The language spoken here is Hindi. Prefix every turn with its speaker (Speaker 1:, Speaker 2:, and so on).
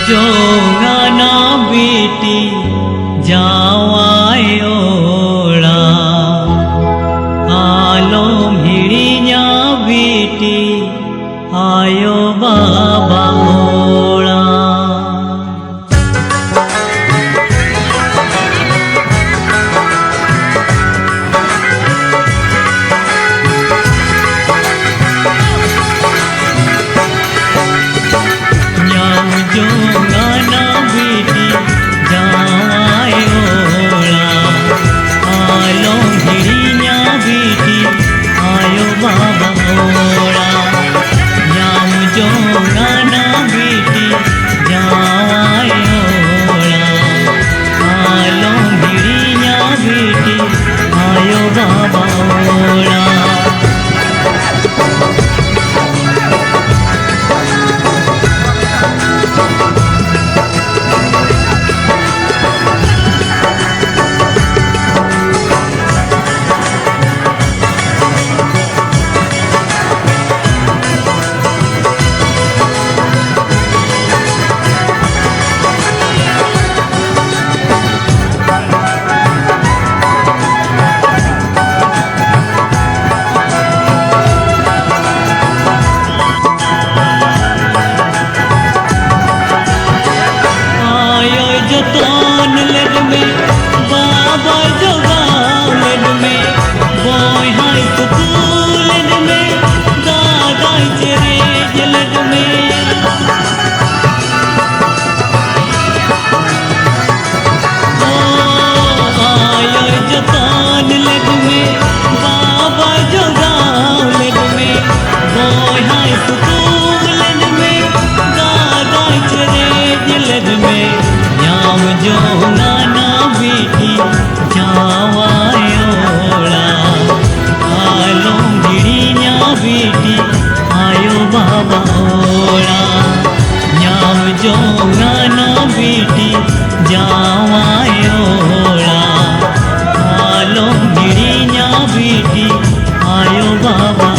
Speaker 1: जोगाना बेटी जावाय ओळा आलो भिड़िया बेटी आयो बाबा ओळा। जोगाना बेटी जावाय ओळा आलो भिड़िया बेटी आयो बाबा ओळा। नाम जोगाना बेटी जावाय ओळा आलो भिड़िया बेटी आयो बाबा ओळा। जतन लेद में बाबा जोगाव लेद में बोय हाय स्कूल लेद में दादा चेरेज लेद में ओ आयो जतन लेद में बाबा जोगाव लेद में बोय हाय स्कूल लेद में दादा चेरेज लेद में। नाम जोगाना बेटी जावाय ओळा आलो भिड़िया बेटी आयो बाबा ओळा। नाम जोगाना बेटी जावाय ओळा आलो भिड़िया बेटी आयो बाबा